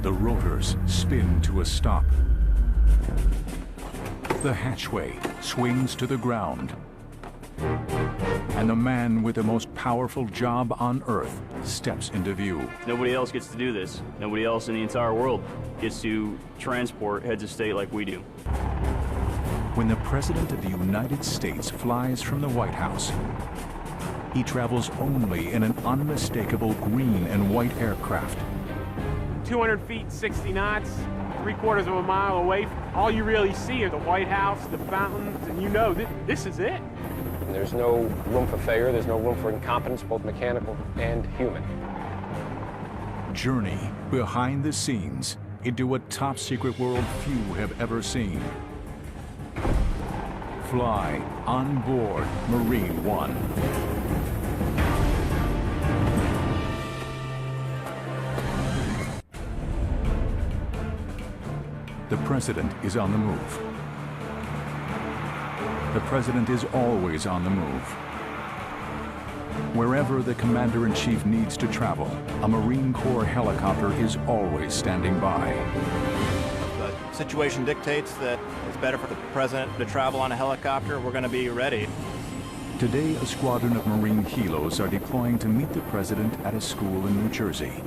The rotors spin to a stop. The hatchway swings to the ground. And the man with the most powerful job on Earth steps into view. Nobody else gets to do this. Nobody else in the entire world gets to transport heads of state like we do. When the President of the United States flies from the White House, he travels only in an unmistakable green and white aircraft. 200 feet, 60 knots, 3/4 of a mile away. All you really see are the White House, the fountains, and you know this is it. There's no room for failure, there's no room for incompetence, both mechanical and human. Journey behind the scenes into a top-secret world few have ever seen. Fly on board Marine One. The President is on the move. The President is always on the move. Wherever the Commander-in-Chief needs to travel, a Marine Corps helicopter is always standing by. The situation dictates that it's better for the President to travel on a helicopter. We're going to be ready. Today, a squadron of Marine helos are deploying to meet the President at a school in New Jersey.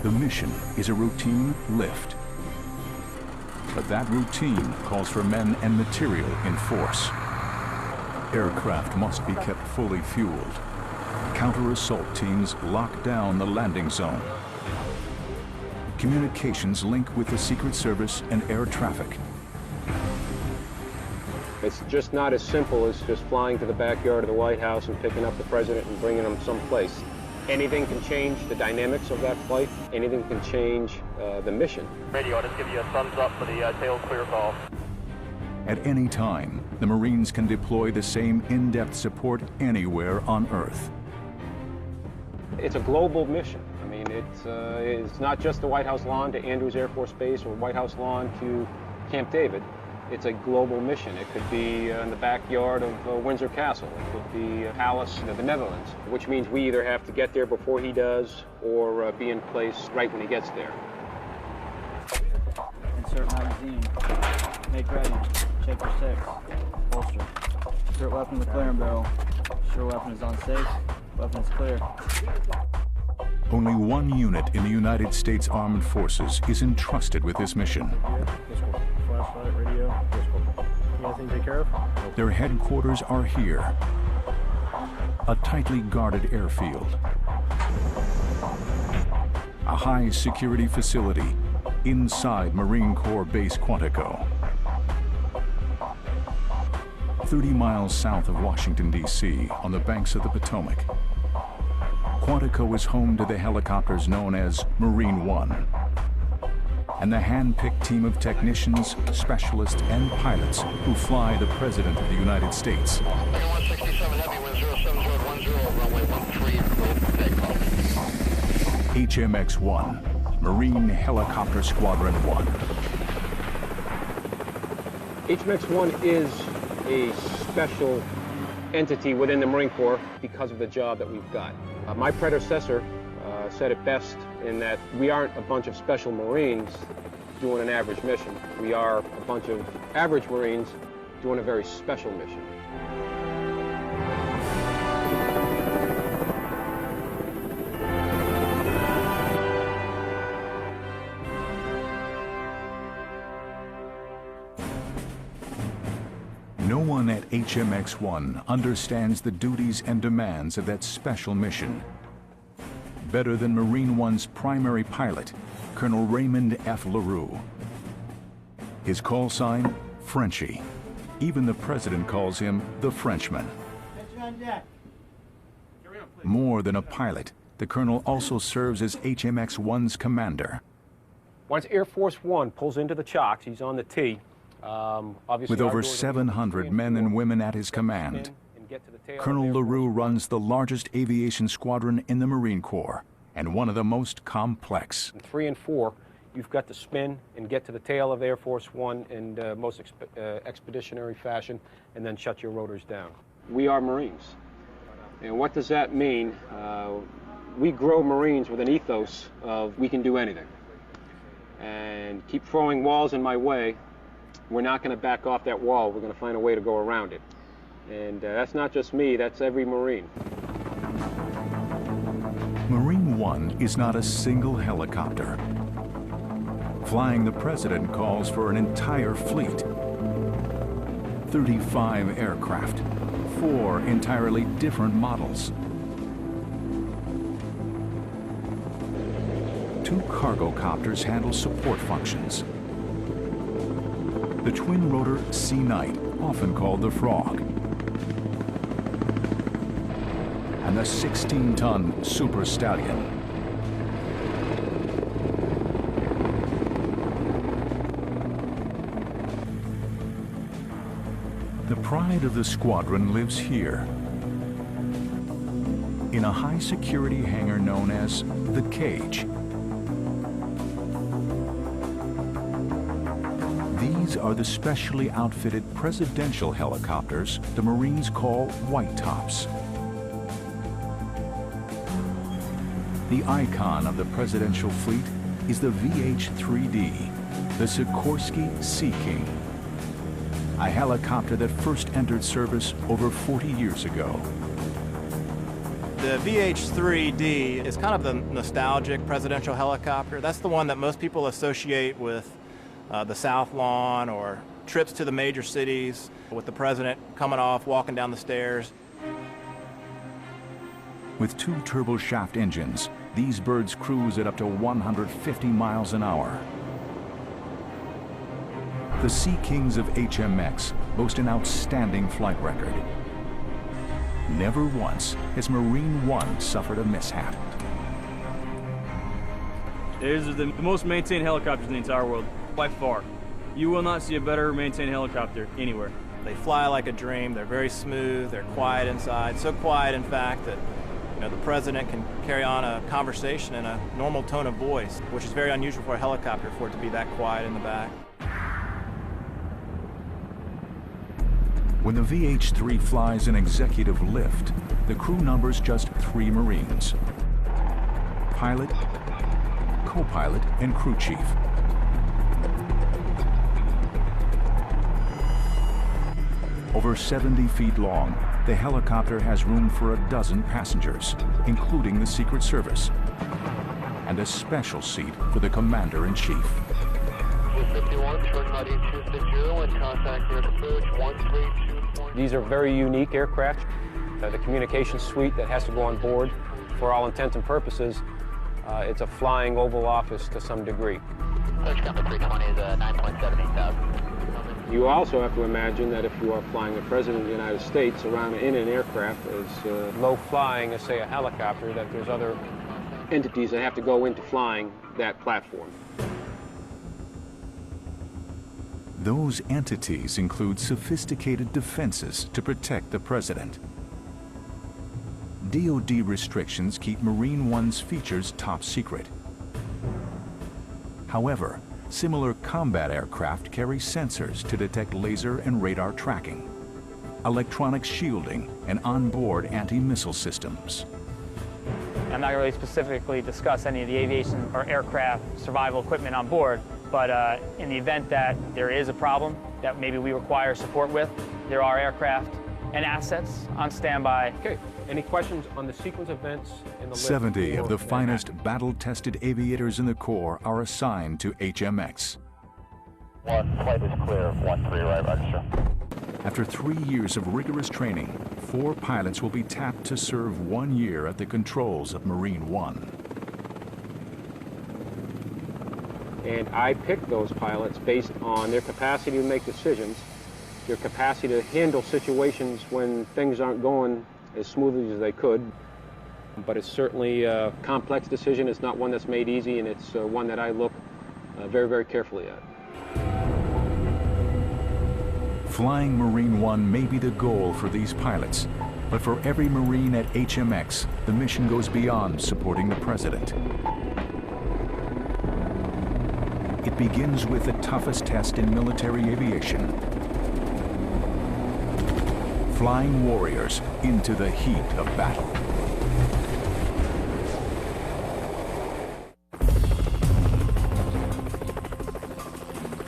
The mission is a routine lift. But that routine calls for men and material in force. Aircraft must be kept fully fueled. Counter-assault teams lock down the landing zone. Communications link with the Secret Service and air traffic. It's just not as simple as just flying to the backyard of the White House and picking up the President and bringing him someplace. Anything can change the dynamics of that flight. Anything can change the mission. Radio, I'll just give you a thumbs up for the tail clear call. At any time, the Marines can deploy the same in-depth support anywhere on Earth. It's a global mission. I mean, it's not just the White House lawn to Andrews Air Force Base or White House lawn to Camp David. It's a global mission. It could be in the backyard of Windsor Castle. It could be a palace in the Netherlands, which means we either have to get there before he does or be in place right when he gets there. Insert magazine. Make ready. Check your six. Holster. Insert weapon in the clearing barrel. Sure weapon is on safe. Weapon is clear. Only one unit in the United States Armed Forces is entrusted with this mission. Flashlight, radio. Anything to take care of? Their headquarters are here. A tightly guarded airfield. A high-security facility inside Marine Corps Base Quantico. 30 miles south of Washington, D.C., on the banks of the Potomac. Quantico is home to the helicopters known as Marine One, and the hand-picked team of technicians, specialists, and pilots who fly the President of the United States. 167 Heavy, wind 07010, runway 13, takeoff. HMX-1, Marine Helicopter Squadron 1. HMX-1 is a special entity within the Marine Corps because of the job that we've got. My predecessor said it best in that we aren't a bunch of special Marines doing an average mission. We are a bunch of average Marines doing a very special mission. No one at HMX-1 understands the duties and demands of that special mission better than Marine One's primary pilot, Colonel Raymond F. LaRue. His call sign, Frenchie. Even the President calls him the Frenchman. More than a pilot, the Colonel also serves as HMX-1's commander. Once Air Force One pulls into the chocks, he's on the T. With over 700 men and women at his command, Colonel LaRue runs the largest aviation squadron in the Marine Corps and one of the most complex. In 3 and 4, you've got to spin and get to the tail of Air Force One in the most expeditionary fashion and then shut your rotors down. We are Marines. And what does that mean? We grow Marines with an ethos of we can do anything. And keep throwing walls in my way, we're not going to back off that wall. We're going to find a way to go around it. And that's not just me, that's every Marine. Marine One is not a single helicopter. Flying the President calls for an entire fleet. 35 aircraft, 4 entirely different models. 2 cargo copters handle support functions. The twin-rotor Sea Knight, often called the Frog, and the 16-ton Super Stallion. The pride of the squadron lives here, in a high-security hangar known as the Cage. These are the specially outfitted presidential helicopters the Marines call White Tops. The icon of the presidential fleet is the VH-3D, the Sikorsky Sea King, a helicopter that first entered service over 40 years ago. The VH-3D is kind of the nostalgic presidential helicopter. That's the one that most people associate with the South Lawn or trips to the major cities with the president coming off, walking down the stairs. With 2 turboshaft engines, these birds cruise at up to 150 miles an hour. The Sea Kings of HMX boast an outstanding flight record. Never once has Marine One suffered a mishap. These are the most maintained helicopters in the entire world, by far. You will not see a better maintained helicopter anywhere. They fly like a dream. They're very smooth. They're quiet inside. So quiet, in fact, that the president can carry on a conversation in a normal tone of voice, which is very unusual for a helicopter, for it to be that quiet in the back. When the VH-3 flies an executive lift, the crew numbers just 3 Marines: pilot, co-pilot, and crew chief. Over 70 feet long, the helicopter has room for a dozen passengers, including the Secret Service, and a special seat for the Commander-in-Chief. 251, turn about 8260 and contact your approach 132. These are very unique aircraft. The communication suite that has to go on board, for all intents and purposes, it's a flying Oval Office to some degree. Search number 320 is 9.78 thousand. You also have to imagine that if you are flying the President of the United States around in an aircraft as low flying as, say, a helicopter, that there's other entities that have to go into flying that platform. Those entities include sophisticated defenses to protect the President. DoD restrictions keep Marine One's features top secret. However, similar combat aircraft carry sensors to detect laser and radar tracking, electronic shielding, and onboard anti-missile systems. I'm not going to really specifically discuss any of the aviation or aircraft survival equipment on board, but in the event that there is a problem that maybe we require support with, there are aircraft and assets on standby. Okay, any questions on the sequence events in the lift? 70 of the finest battle-tested aviators in the Corps are assigned to HMX. 1 flight is clear, 13 right register. After 3 years of rigorous training, 4 pilots will be tapped to serve 1 year at the controls of Marine One. And I picked those pilots based on their capacity to make decisions, their capacity to handle situations when things aren't going as smoothly as they could. But it's certainly a complex decision. It's not one that's made easy, and it's one that I look very, very carefully at. Flying Marine One may be the goal for these pilots, but for every Marine at HMX, the mission goes beyond supporting the President. It begins with the toughest test in military aviation. Flying warriors into the heat of battle.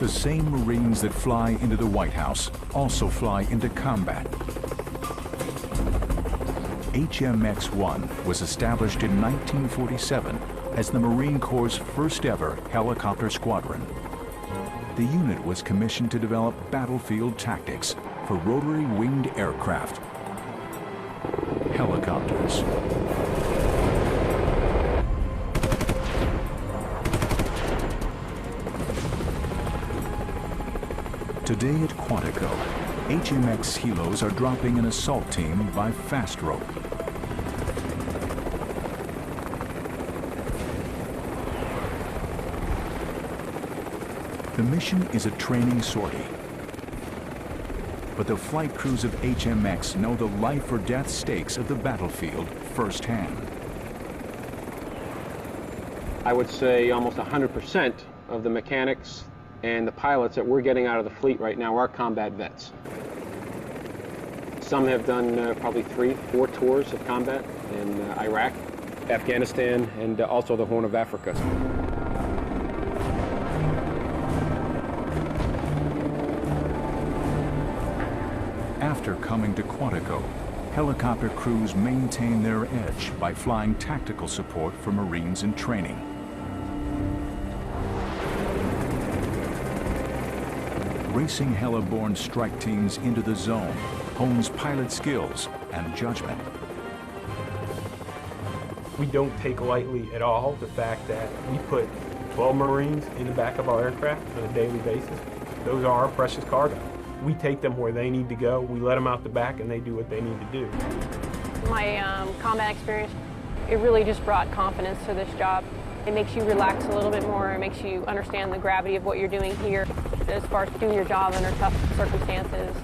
The same Marines that fly into the White House also fly into combat. HMX-1 was established in 1947 as the Marine Corps' first ever helicopter squadron. The unit was commissioned to develop battlefield tactics for rotary winged aircraft, helicopters. Today at Quantico, HMX helos are dropping an assault team by fast rope. The mission is a training sortie. But the flight crews of HMX know the life or death stakes of the battlefield firsthand. I would say almost 100% of the mechanics and the pilots that we're getting out of the fleet right now are combat vets. Some have done probably 3-4 tours of combat in Iraq, Afghanistan, and also the Horn of Africa. After coming to Quantico, helicopter crews maintain their edge by flying tactical support for Marines in training. Racing heli-borne strike teams into the zone hones pilot skills and judgment. We don't take lightly at all the fact that we put 12 Marines in the back of our aircraft on a daily basis. Those are our precious cargo. We take them where they need to go, we let them out the back, and they do what they need to do. My combat experience, it really just brought confidence to this job. It makes you relax a little bit more, it makes you understand the gravity of what you're doing here as far as doing your job under tough circumstances.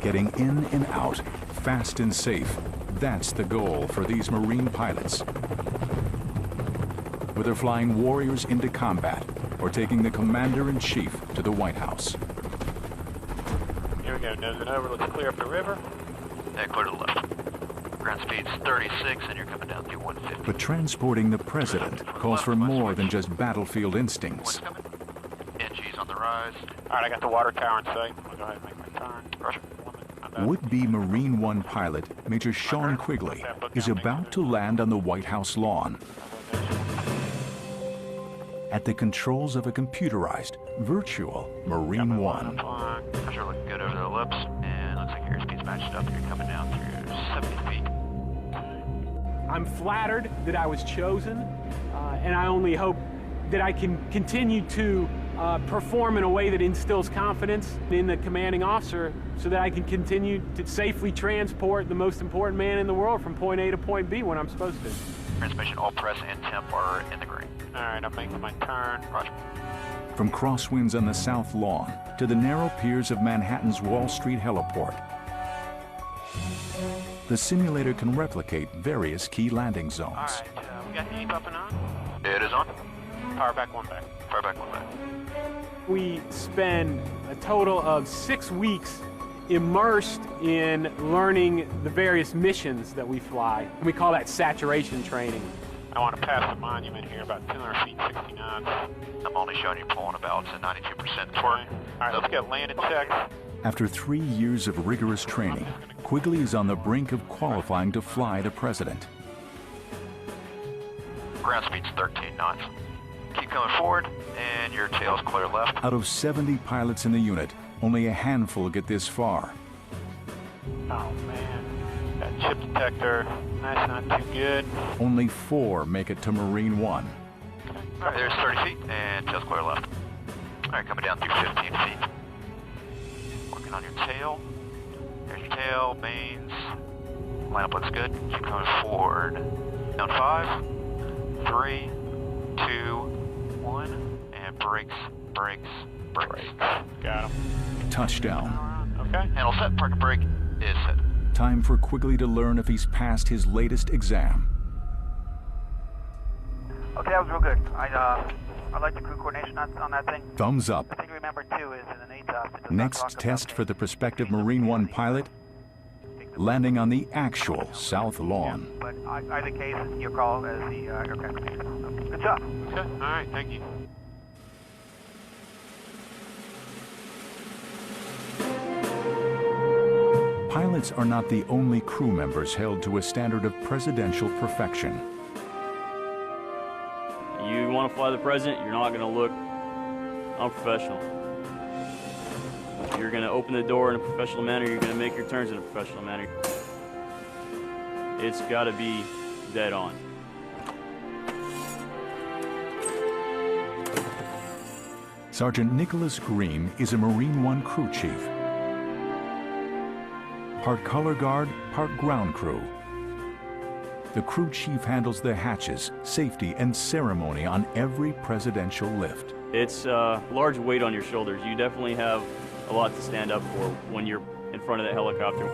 Getting in and out, fast and safe, that's the goal for these Marine pilots. Whether flying warriors into combat or taking the Commander-in-Chief to the White House. Here we go, nosing over, looks clear up the river. Yeah, clear to the left. Ground speed's 36 and you're coming down through 150. But transporting the President calls for more than just battlefield instincts. NG's on the rise. All right, I got the water tower in sight. I'll go ahead and make my turn. Roger. Would-be Marine One pilot, Major Sean Quigley, is about to land on the White House lawn. At the controls of a computerized, virtual Marine One. Pressure looking good over the ellipse, and looks like your airspeed's matched up. You're coming down through 70 feet. I'm flattered that I was chosen, and I only hope that I can continue to perform in a way that instills confidence in the commanding officer so that I can continue to safely transport the most important man in the world from point A to point B when I'm supposed to. Transmission, all press and temp are in the green. All right, I'm making my turn. Roger. From crosswinds on the South Lawn to the narrow piers of Manhattan's Wall Street heliport, the simulator can replicate various key landing zones. All right, we got the Eve up and on? It is on. Power back, one back. Power back, one back. We spend a total of 6 weeks immersed in learning the various missions that we fly. We call that saturation training. I want to pass the monument here, about 200 feet, 60 knots. I'm only showing you pulling about 92% torque. All right, let's get landing checks. After 3 years of rigorous training, Quigley is on the brink of qualifying to fly the President. Ground speed's 13 knots. Keep coming forward, and your tail's clear left. Out of 70 pilots in the unit, only a handful get this far. Oh, man. That chip detector, that's not too good. Only 4 make it to Marine One. All right, there's 30 feet, and tail's clear left. All right, coming down through 15 feet. Working on your tail. There's your tail, mains. Lineup looks good. Keep coming forward. Down 5, 3, 2, 1, and brakes, brakes, brakes. Got him. Touchdown. Okay. Handle set, parking brake is set. Time for Quigley to learn if he's passed his latest exam. Okay, that was real good. I like the crew coordination on that thing. Thumbs up. I think remember 2 is in an ATOS. Next test for the prospective Marine One pilot, landing on the actual South Lawn. But either case, it's your call as the aircraft commander. Good job. Okay, all right, thank you. pilots are not the only crew members held to a standard of presidential perfection. You want to fly the president, you're not going to look unprofessional. You're going to open the door in a professional manner, you're going to make your turns in a professional manner. It's got to be dead on. Sergeant Nicholas Green is a Marine One crew chief. Part color guard, part ground crew. The crew chief handles the hatches, safety, and ceremony on every presidential lift. It's a large weight on your shoulders. You definitely have a lot to stand up for when you're in front of that helicopter.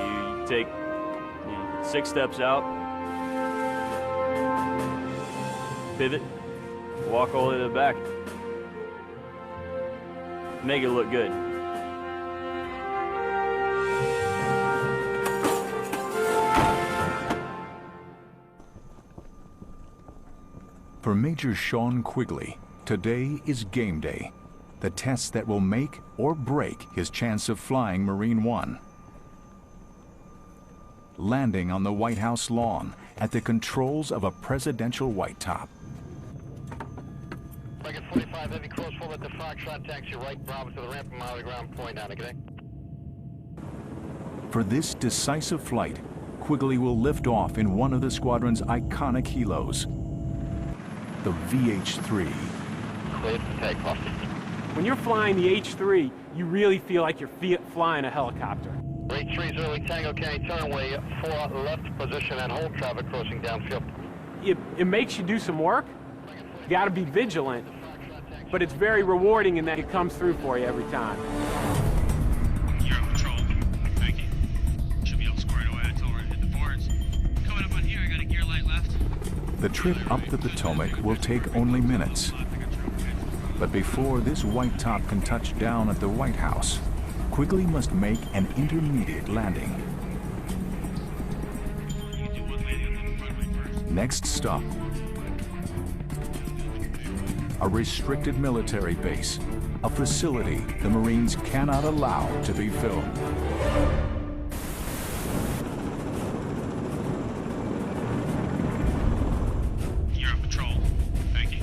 You take 6 steps out, pivot, walk all the way to the back. Make it look good. For Major Sean Quigley, today is game day, the test that will make or break his chance of flying Marine One. Landing on the White House lawn at the controls of a presidential white top. Like 45 heavy close full at the Foxtrot taxi right, Bravo to the ramp and mile to ground point down, okay? For this decisive flight, Quigley will lift off in one of the squadron's iconic helos, the VH-3. Cleared for takeoff. When you're flying the H-3, you really feel like you're flying a helicopter. H-3 is early Tango County, turnway 4 left position and hold traffic crossing downfield. It makes you do some work. You got to be vigilant, but it's very rewarding in that it comes through for you every time. You're on control. Thank you. Should be all squared away. I told her to hit the boards. Coming up on here, I got a gear light left. The trip up the Potomac will take only minutes. But before this white top can touch down at the White House, Quigley must make an intermediate landing. Next stop, a restricted military base, a facility the Marines cannot allow to be filmed. You're on patrol. Thank you.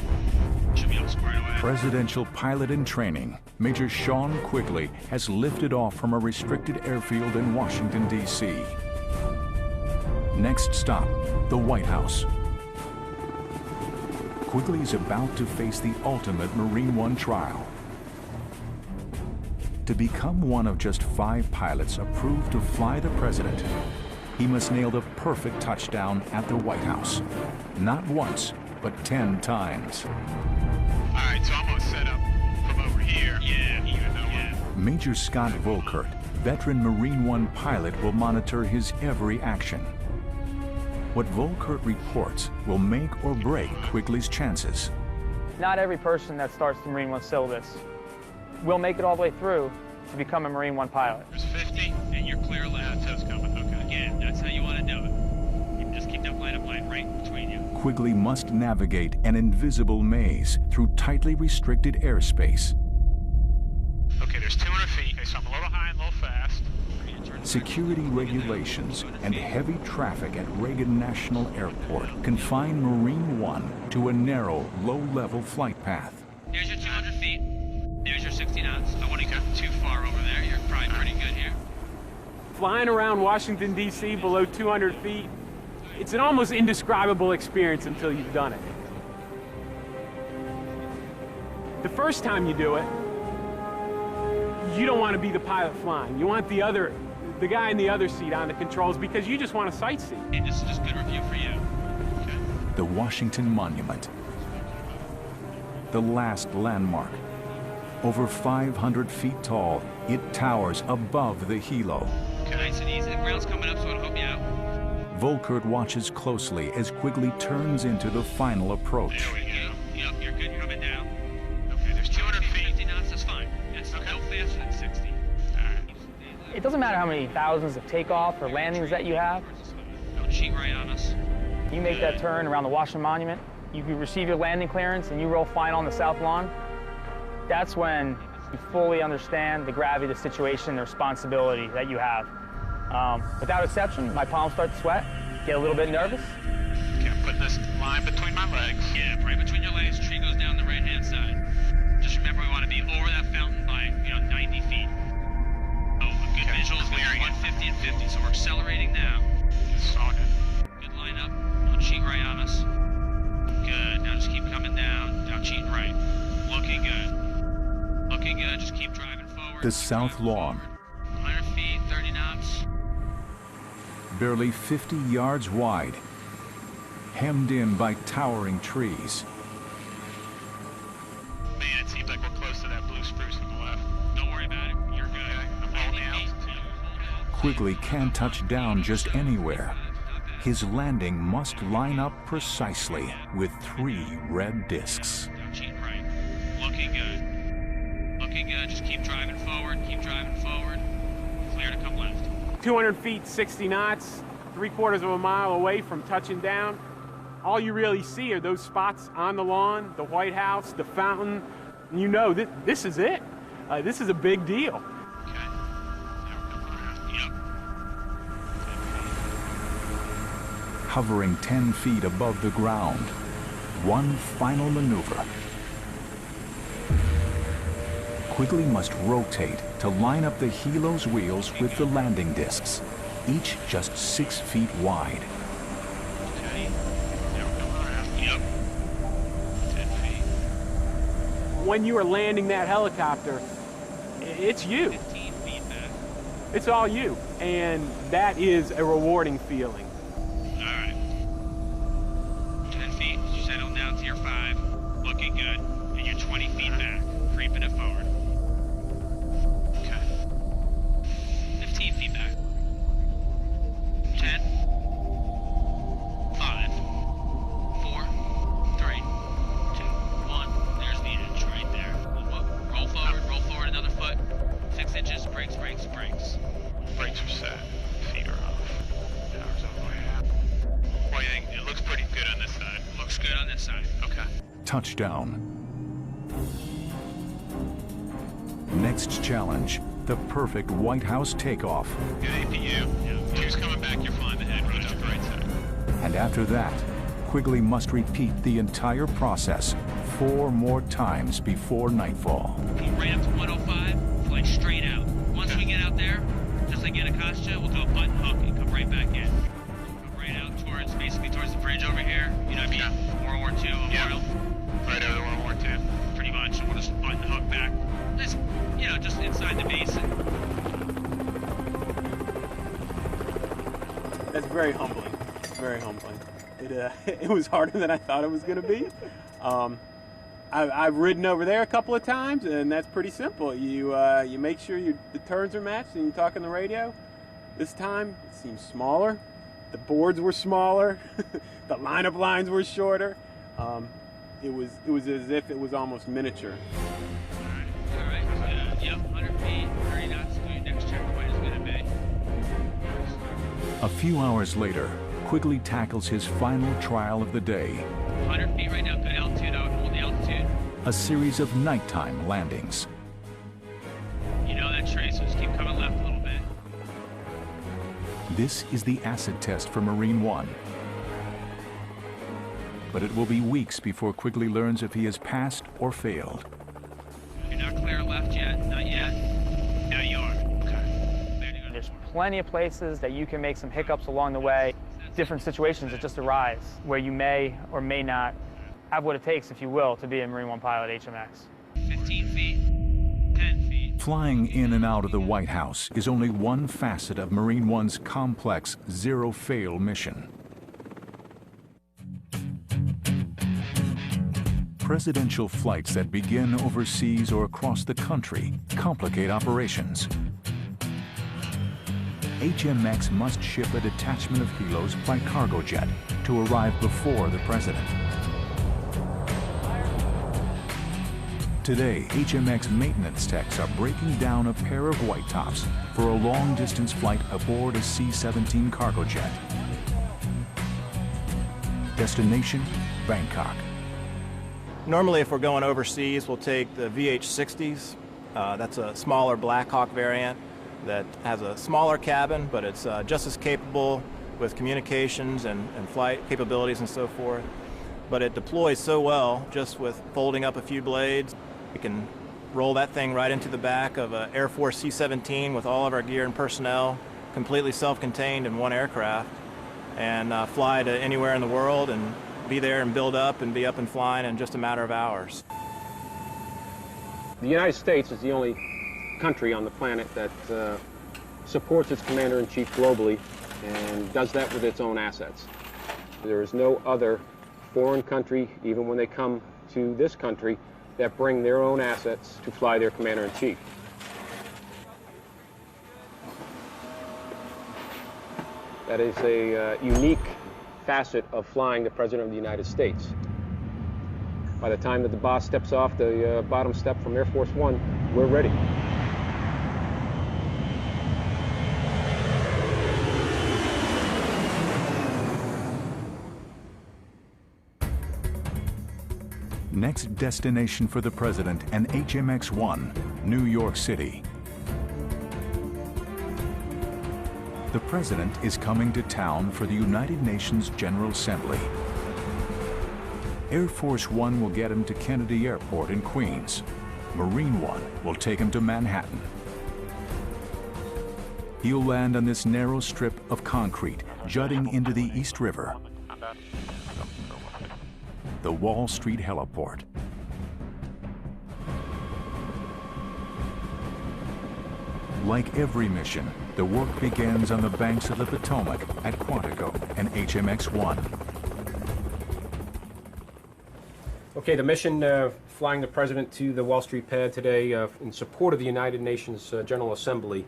Should be all squared away. Presidential pilot in training, Major Sean Quigley has lifted off from a restricted airfield in Washington, D.C. Next stop, the White House. Quigley is about to face the ultimate Marine One trial. To become one of just 5 pilots approved to fly the president, he must nail the perfect touchdown at the White House. Not once, but 10 times. All right, so I'm gonna set up from over here. Yeah, even though. Yeah. Major Scott Volkert, veteran Marine One pilot, will monitor his every action. What Volkert reports will make or break Quigley's chances. Not every person that starts the Marine One syllabus will make it all the way through to become a Marine One pilot. There's 50, and you're clear left. That's coming. Okay. Again, that's how you want to do it. You can just keep that line right between you. Quigley must navigate an invisible maze through tightly restricted airspace. Okay, there's 200 feet. Okay, so I'm a little high and a little fast. Security regulations and heavy traffic at Reagan National Airport confine Marine One to a narrow, low-level flight path. There's your 200 feet. There's your 60 knots. I wouldn't go too far over there. You're probably pretty good here. Flying around Washington, D.C. below 200 feet, it's an almost indescribable experience until you've done it. The first time you do it, you don't want to be the pilot flying. You want the guy in the other seat on the controls because you just want to sightsee. And this is just good review for you. Okay. The Washington Monument. The last landmark. Over 500 feet tall, it towers above the helo. Okay, nice and easy. The ground's coming up, so it'll help you out. Volkert watches closely as Quigley turns into the final approach. There we go. Yep, you're good. You're coming down. Okay, there's 200 feet. 50 knots, that's fine. That's no faster than 60. All right. It doesn't matter how many thousands of takeoff or landings that you have. Don't cheat right on us. You make that turn around the Washington Monument, you receive your landing clearance, and you roll fine on the South Lawn. That's when you fully understand the gravity of the situation, the responsibility that you have. Without exception, my palms start to sweat, get a little bit nervous. Okay, I'm putting this line between my legs. Yeah, right between your legs. Tree goes down the right-hand side. Just remember, we want to be over that fountain by, 90 feet. Oh, a good visual is clearing 150 and 50, so we're accelerating now. Saw it. Good line up. Don't cheat right on us. Good. Now just keep coming down. Now cheating right. Looking good. Looking good. Just keep driving forward. The South Lawn. 100 feet, 30 knots. Barely 50 yards wide, hemmed in by towering trees. Man, it seems like we're close to that blue spruce on the left. Don't worry about it. You're good. I'm holding the altitude. Quigley can't touch down just anywhere. His landing must line up precisely with 3 red discs. Now cheating right. Looking good. Looking good. Just keep driving forward. Keep driving forward. Clear to come left. 200 feet, 60 knots, 3/4 of a mile away from touching down. All you really see are those spots on the lawn, the White House, the fountain. And you know this is it. This is a big deal. Okay. Yep. Hovering 10 feet above the ground, one final maneuver. Quigley must rotate to line up the helo's wheels with the landing discs, each just 6 feet wide. Okay. Now we're coming around. Yep. 10 feet. When you are landing that helicopter, it's you. 15 feet back. It's all you. And that is a rewarding feeling. All right. 10 feet. You settle down to your 5. Looking good. And you're 20 feet back. Creeping it forward. 15 feet back. 10, 5, 4, 3, 2, 1. There's the edge right there. Roll forward another foot. 6 inches, brakes, brakes, brakes. Brakes are set. Feet are off. Power's on the way out. What do you think? It looks pretty good on this side. Looks good on this side. Okay. Touchdown. Next challenge, the perfect White House takeoff. Good APU. Two's coming back, you're flying the head. Roger, the right side. And after that, Quigley must repeat the entire process 4 more times before nightfall. Keep right up to 105, fly straight out. Once we get out there, just like Anacostia, we'll do a button hook and come right back in. Come right out towards the bridge over here. You know what I mean? World War II Memorial. Yeah. Right over World War II. Pretty much. We'll just button hook back. Just inside the basin. That's very humbling. Very humbling. It was harder than I thought it was going to be. I've ridden over there a couple of times, and that's pretty simple. You make sure the turns are matched, and you talk on the radio. This time, it seems smaller. The boards were smaller. The lineup lines were shorter. It was as if it was almost miniature. All right. Yep, 100 feet, 30 knots to your next checkpoint is going to be. A few hours later, Quigley tackles his final trial of the day. 100 feet right now, good altitude out, hold the altitude. A series of nighttime landings. You know that tree, so just keep coming left a little bit. This is the acid test for Marine One. But it will be weeks before Quigley learns if he has passed or failed. You're not clear left yet, not yet. Now you are. Okay. There's plenty of places that you can make some hiccups along the way. Different situations that just arise where you may or may not have what it takes, if you will, to be a Marine One pilot HMX. 15 feet, 10 feet. Flying in and out of the White House is only one facet of Marine One's complex zero-fail mission. Presidential flights that begin overseas or across the country complicate operations. HMX must ship a detachment of helos by cargo jet to arrive before the president. Today, HMX maintenance techs are breaking down a pair of white tops for a long-distance flight aboard a C-17 cargo jet. Destination, Bangkok. Normally, if we're going overseas, we'll take the VH-60s. That's a smaller Black Hawk variant that has a smaller cabin, but it's just as capable with communications and flight capabilities and so forth. But it deploys so well just with folding up a few blades. We can roll that thing right into the back of an Air Force C-17 with all of our gear and personnel, completely self-contained in one aircraft, and fly to anywhere in the world and be there and build up and be up and flying in just a matter of hours. The United States is the only country on the planet that supports its commander-in-chief globally and does that with its own assets. There is no other foreign country, even when they come to this country, that bring their own assets to fly their commander-in-chief. That is a unique facet of flying the President of the United States. By the time that the boss steps off the bottom step from Air Force One, we're ready. Next destination for the President and HMX-1, New York City. The President is coming to town for the United Nations General Assembly. Air Force One will get him to Kennedy Airport in Queens. Marine One will take him to Manhattan. He'll land on this narrow strip of concrete jutting into the East River, the Wall Street Heliport. Like every mission, the work begins on the banks of the Potomac at Quantico and HMX-1. Okay, the mission flying the President to the Wall Street pad today in support of the United Nations General Assembly,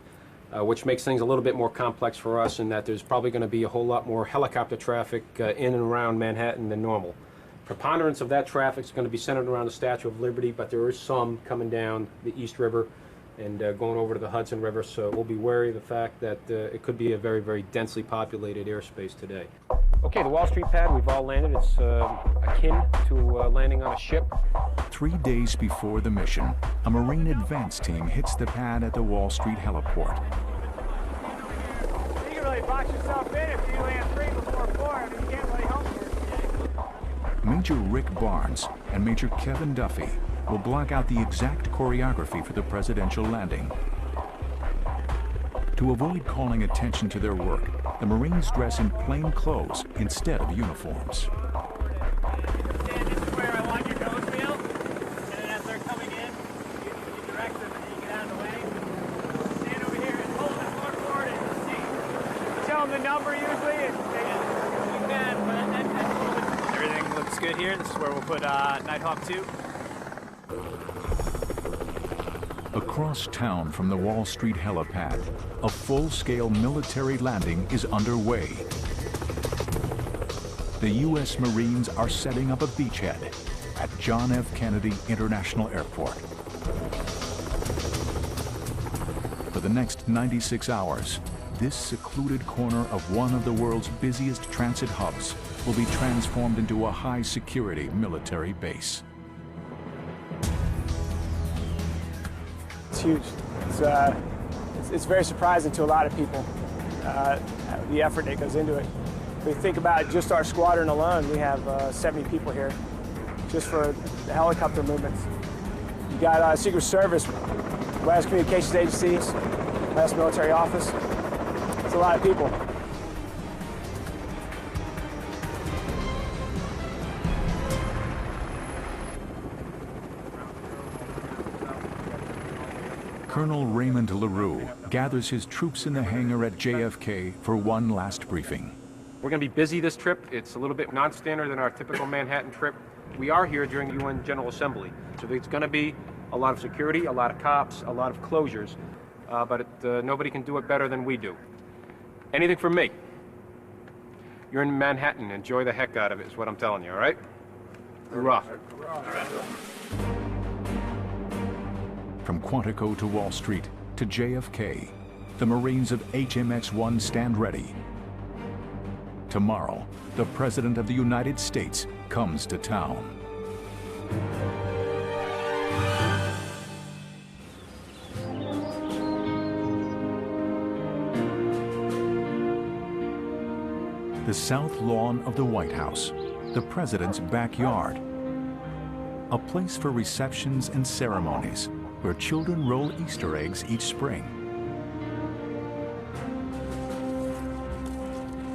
which makes things a little bit more complex for us in that there's probably going to be a whole lot more helicopter traffic in and around Manhattan than normal. Preponderance of that traffic is going to be centered around the Statue of Liberty, but there is some coming down the East River and going over to the Hudson River, so we'll be wary of the fact that it could be a very, very densely populated airspace today. Okay, the Wall Street pad, we've all landed. It's akin to landing on a ship. 3 days before the mission, a Marine advance team hits the pad at the Wall Street Heliport. You can really box yourself in if you land 3 before 4. I mean, you can't really help it. Major Rick Barnes and Major Kevin Duffy will block out the exact choreography for the presidential landing. To avoid calling attention to their work, the Marines dress in plain clothes instead of uniforms. This is where I want your nose wheel, and then as they're coming in, you direct them and you get out of the way. Stand over here and hold the floor forward and see. Tell them the number usually, and you can, but that's a little bit. Everything looks good here. This is where we'll put Nighthawk 2. Across town from the Wall Street helipad, a full-scale military landing is underway. The U.S. Marines are setting up a beachhead at John F. Kennedy International Airport. For the next 96 hours, this secluded corner of one of the world's busiest transit hubs will be transformed into a high-security military base. It's huge. It's very surprising to a lot of people, the effort that goes into it. If we think about just our squadron alone, we have 70 people here just for the helicopter movements. You got Secret Service, White House Communications Agencies, White House Military Office. It's a lot of people. Colonel Raymond LaRue gathers his troops in the hangar at JFK for one last briefing. We're going to be busy this trip. It's a little bit non-standard than our typical Manhattan trip. We are here during the UN General Assembly, so there's going to be a lot of security, a lot of cops, a lot of closures, but nobody can do it better than we do. Anything from me. You're in Manhattan. Enjoy the heck out of it is what I'm telling you, all right? Hoorah. From Quantico to Wall Street to JFK, the Marines of HMX-1 stand ready. Tomorrow, the President of the United States comes to town. The south lawn of the White House, the president's backyard. A place for receptions and ceremonies where children roll Easter eggs each spring.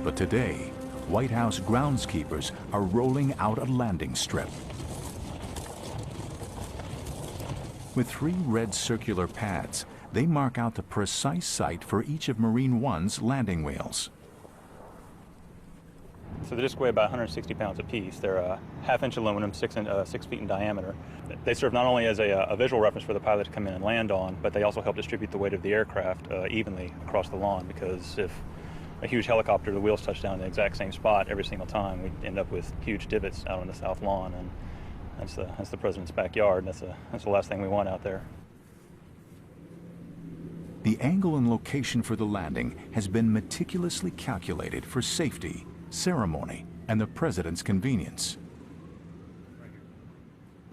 But today, White House groundskeepers are rolling out a landing strip. With 3 red circular pads, they mark out the precise site for each of Marine One's landing wheels. So they just weigh about 160 pounds apiece. They're a half-inch aluminum, 6 feet in diameter. They serve not only as a visual reference for the pilot to come in and land on, but they also help distribute the weight of the aircraft evenly across the lawn, because if a huge helicopter, the wheels touch down in the exact same spot every single time, we end up with huge divots out on the south lawn, and that's the president's backyard. That's the last thing we want out there. The angle and location for the landing has been meticulously calculated for safety, ceremony, and the president's convenience.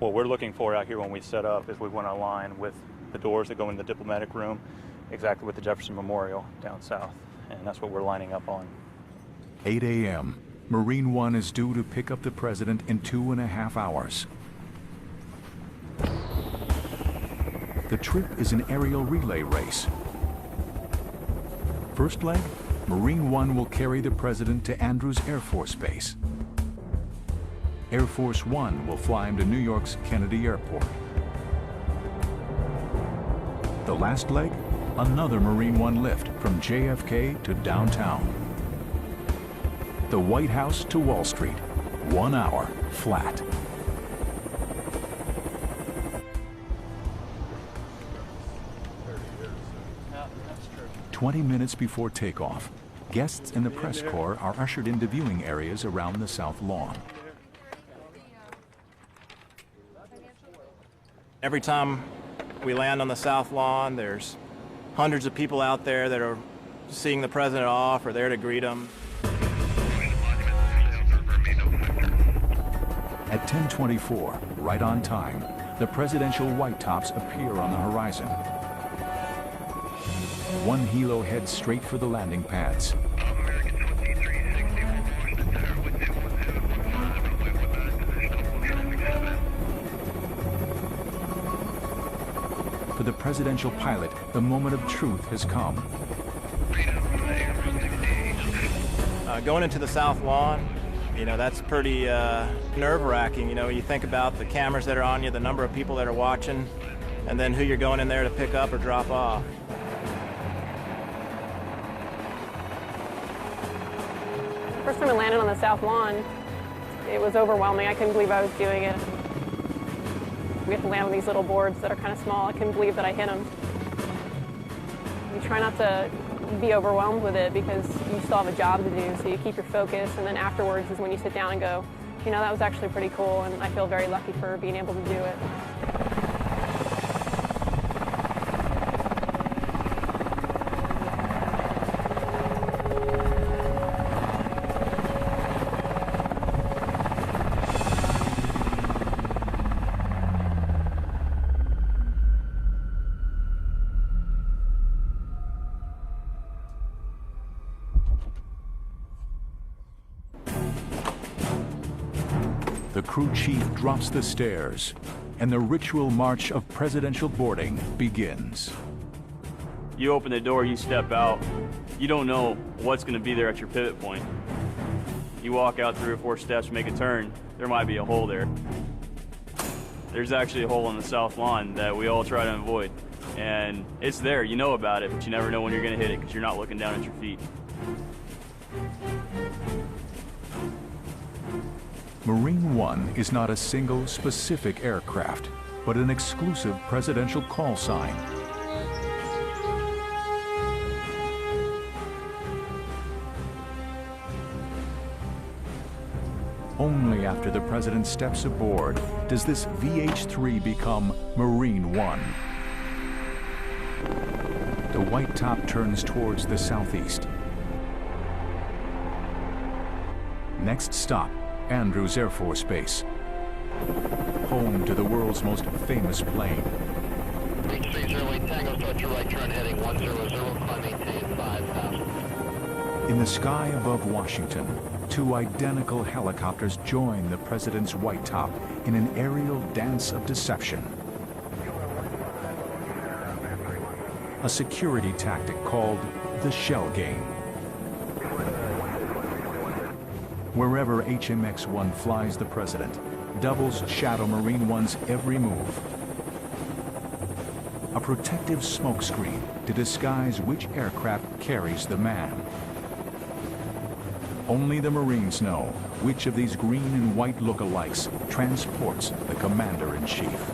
What we're looking for out here when we set up is we want to align with the doors that go in the diplomatic room, exactly with the Jefferson Memorial down south, and that's what we're lining up on. 8 a.m. Marine One is due to pick up the president in 2.5 hours. The trip is an aerial relay race. First leg, Marine One will carry the president to Andrews Air Force Base. Air Force One will fly him to New York's Kennedy Airport. The last leg, another Marine One lift from JFK to downtown. The White House to Wall Street, 1 hour flat. Yeah, that's true. 20 minutes before takeoff, guests and the press corps are ushered into viewing areas around the south lawn. Every time we land on the south lawn, there's hundreds of people out there that are seeing the president off or there to greet him. At 10:24, right on time, the presidential white tops appear on the horizon. One helo heads straight for the landing pads. For the presidential pilot, the moment of truth has come. Going into the south lawn, you know, that's pretty nerve-wracking. You know, you think about the cameras that are on you, the number of people that are watching, and then who you're going in there to pick up or drop off. First time I landed on the south lawn, it was overwhelming. I couldn't believe I was doing it. We have to land on these little boards that are kind of small. I couldn't believe that I hit them. You try not to be overwhelmed with it because you still have a job to do, so you keep your focus, and then afterwards is when you sit down and go, you know, that was actually pretty cool, and I feel very lucky for being able to do it. The crew chief drops the stairs, and the ritual march of presidential boarding begins. You open the door, you step out, you don't know what's going to be there at your pivot point. You walk out 3 or 4 steps, make a turn, there might be a hole there. There's actually a hole on the south lawn that we all try to avoid. And it's there, you know about it, but you never know when you're going to hit it because you're not looking down at your feet. Marine One is not a single specific aircraft, but an exclusive presidential call sign. Only after the president steps aboard does this VH-3 become Marine One. The white top turns towards the southeast. Next stop, Andrews Air Force Base. home to the world's most famous plane. Reach 308 Tango, start your right turn heading 100, climb maintain 5,000. In the sky above Washington, two identical helicopters join the president's white top in an aerial dance of deception. A security tactic called the shell game. Wherever HMX-1 flies the president, doubles shadow Marine One's every move. A protective smokescreen to disguise which aircraft carries the man. Only the Marines know which of these green and white lookalikes transports the commander-in-chief.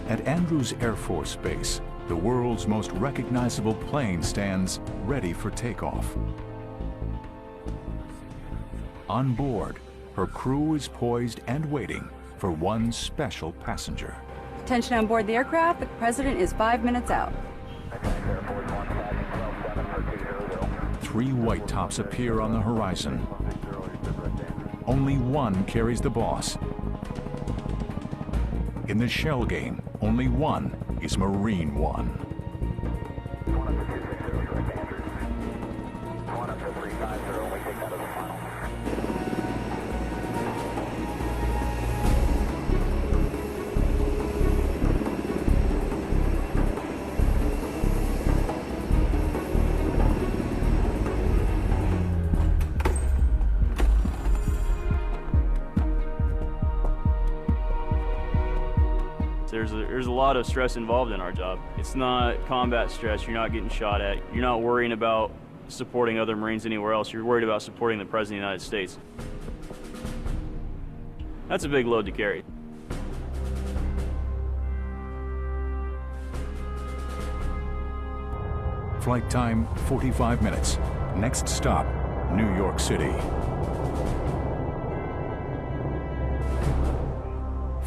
At Andrews Air Force Base, the world's most recognizable plane stands ready for takeoff. On board, her crew is poised and waiting for one special passenger. Attention on board the aircraft, the president is 5 minutes out. 3 white tops appear on the horizon. Only one carries the boss. In the shell game, only one is Marine One. There's a lot of stress involved in our job. It's not combat stress. You're not getting shot at. You're not worrying about supporting other Marines anywhere else. You're worried about supporting the President of the United States. That's a big load to carry. Flight time, 45 minutes. Next stop, New York City.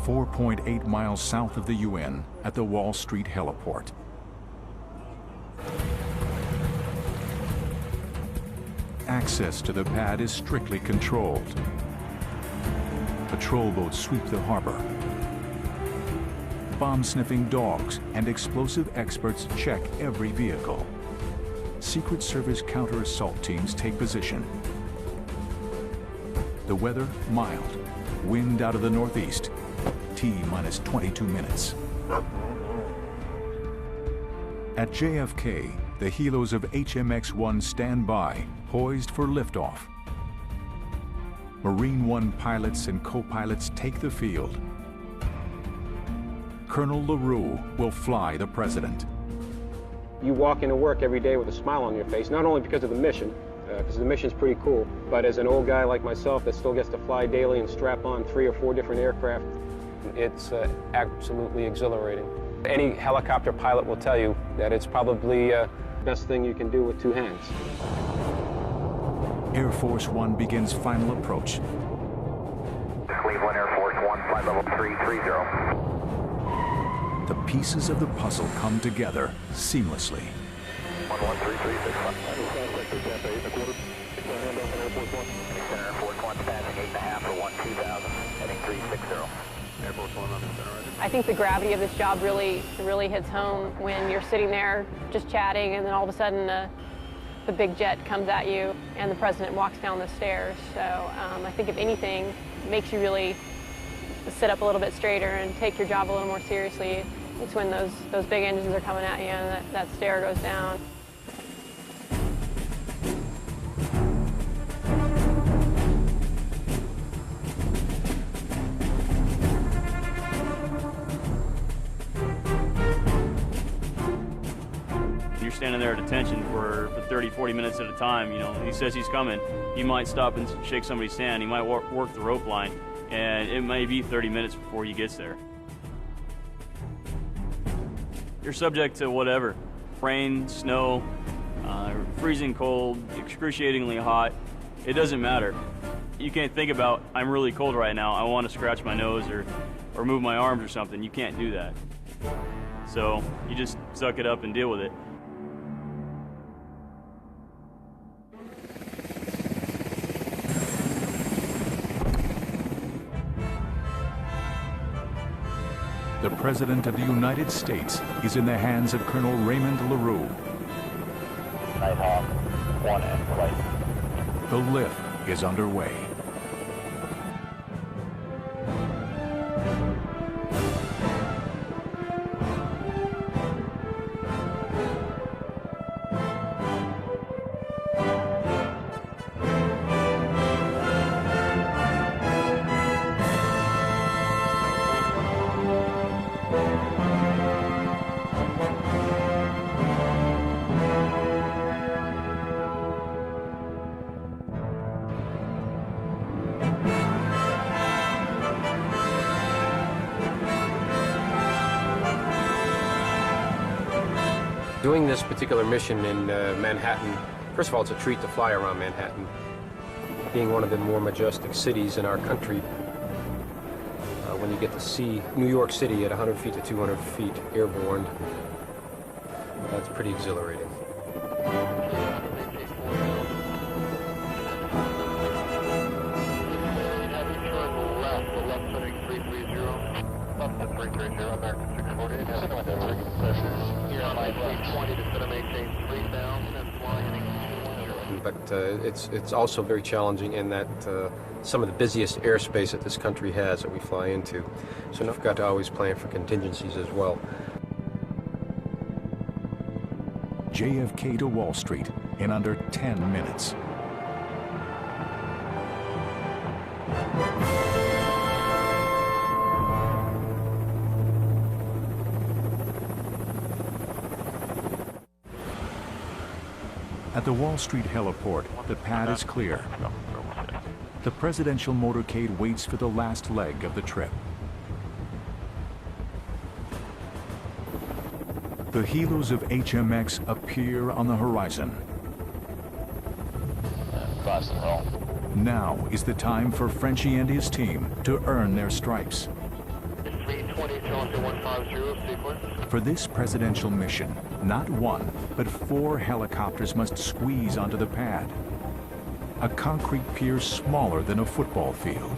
4.8 miles south of the UN at the Wall Street heliport. Access to the pad is strictly controlled. Patrol boats sweep the harbor. Bomb-sniffing dogs and explosive experts check every vehicle. Secret Service counter-assault teams take position. The weather, mild. Wind out of the northeast. T-minus 22 minutes. At JFK, the helos of HMX-1 stand by, poised for liftoff. Marine One pilots and co-pilots take the field. Colonel LaRue will fly the president. You walk into work every day with a smile on your face, not only because of the mission, because the mission's pretty cool, but as an old guy like myself that still gets to fly daily and strap on 3 or 4 different aircraft, it's absolutely exhilarating. Any helicopter pilot will tell you that it's probably the best thing you can do with 2 hands. Air Force One begins final approach. Cleveland Air Force One, flight level 330. The pieces of the puzzle come together seamlessly. 11336. Air Force One passing 8.5 for 12000, heading 360. Air Force One on the center. I think the gravity of this job really hits home when you're sitting there just chatting, and then all of a sudden the big jet comes at you and the president walks down the stairs. So I think if anything, it makes you really sit up a little bit straighter and take your job a little more seriously. It's when those big engines are coming at you and that stair goes down. You're standing there at attention for 30, 40 minutes at a time. You know, he says he's coming. He might stop and shake somebody's hand. He might work the rope line, and it may be 30 minutes before he gets there. You're subject to whatever. Rain, snow, freezing cold, excruciatingly hot. It doesn't matter. You can't think about, I'm really cold right now, I want to scratch my nose or move my arms or something. You can't do that. So you just suck it up and deal with it. The President of the United States is in the hands of Colonel Raymond LaRue. Nighthawk 1 and flight. The lift is underway. Doing this particular mission in Manhattan, first of all, it's a treat to fly around Manhattan. Being one of the more majestic cities in our country, when you get to see New York City at 100 feet to 200 feet airborne, that's pretty exhilarating. But it's also very challenging in that some of the busiest airspace that this country has that we fly into. So we've got to always plan for contingencies as well. JFK to Wall Street in under 10 minutes. At the Wall Street heliport, the pad is clear. The presidential motorcade waits for the last leg of the trip. The helos of HMX appear on the horizon. Now is the time for Frenchie and his team to earn their stripes. For this presidential mission, not one, but 4 helicopters must squeeze onto the pad. A concrete pier smaller than a football field.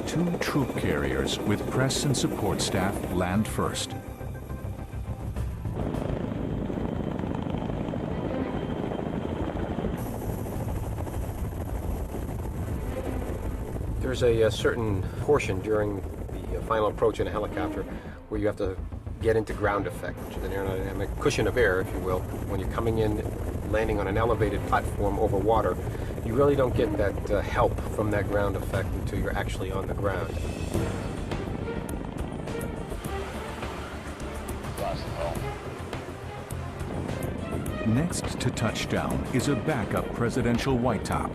2 troop carriers with press and support staff land first. There's a certain portion during the final approach in a helicopter where you have to get into ground effect, which is an aerodynamic cushion of air, if you will. When you're coming in, landing on an elevated platform over water, you really don't get that help from that ground effect until you're actually on the ground. Next to touchdown is a backup presidential white top.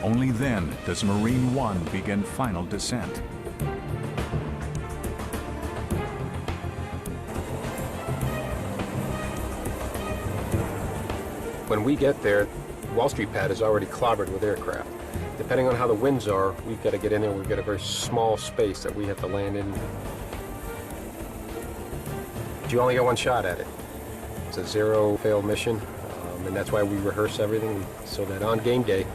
Only then does Marine One begin final descent. When we get there, Wall Street pad is already clobbered with aircraft. Depending on how the winds are, we've got to get in there. We've got a very small space that we have to land in. But you only get one shot at it. It's a zero-fail mission, and that's why we rehearse everything so that on game day,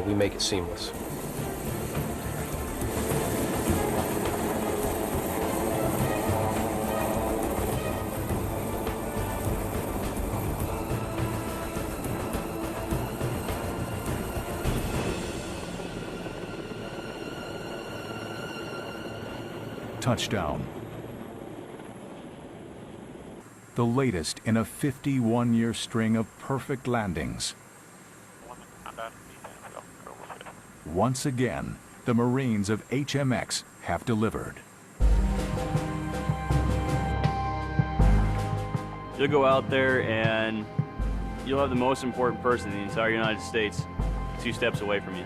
we make it seamless. Touchdown. The latest in a 51-year string of perfect landings. Once again, the Marines of HMX have delivered. You'll go out there and you'll have the most important person in the entire United States 2 steps away from you.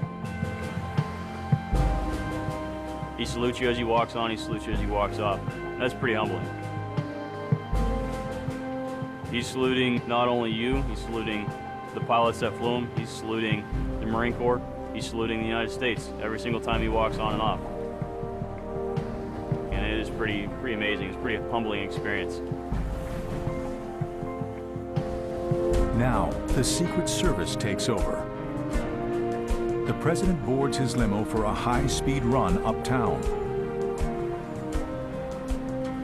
He salutes you as he walks on, he salutes you as he walks off. That's pretty humbling. He's saluting not only you, he's saluting the pilots that flew him, he's saluting the Marine Corps, he's saluting the United States every single time he walks on and off. And it is pretty amazing. It's a pretty humbling experience. Now, the Secret Service takes over. The president boards his limo for a high-speed run uptown.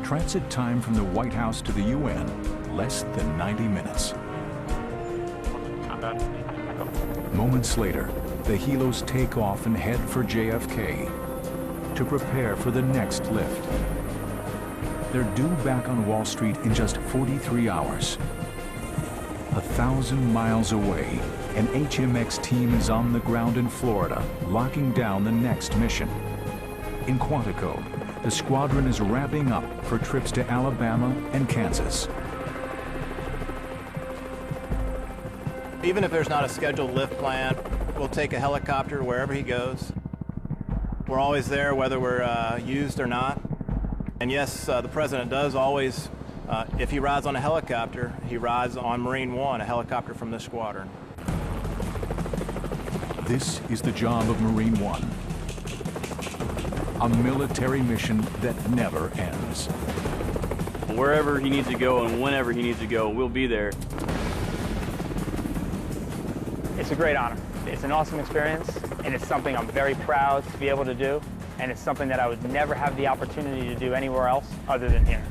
Transit time from the White House to the UN, less than 90 minutes. Moments later, the helos take off and head for JFK to prepare for the next lift. They're due back on Wall Street in just 43 hours. 1,000 miles away, an HMX team is on the ground in Florida, locking down the next mission. In Quantico, the squadron is wrapping up for trips to Alabama and Kansas. Even if there's not a scheduled lift plan, we'll take a helicopter wherever he goes. We're always there whether we're used or not. And yes, the president does always, if he rides on a helicopter, he rides on Marine One, a helicopter from this squadron. This is the job of Marine One. A military mission that never ends. Wherever he needs to go and whenever he needs to go, we'll be there. It's a great honor. It's an awesome experience, and it's something I'm very proud to be able to do, and it's something that I would never have the opportunity to do anywhere else other than here.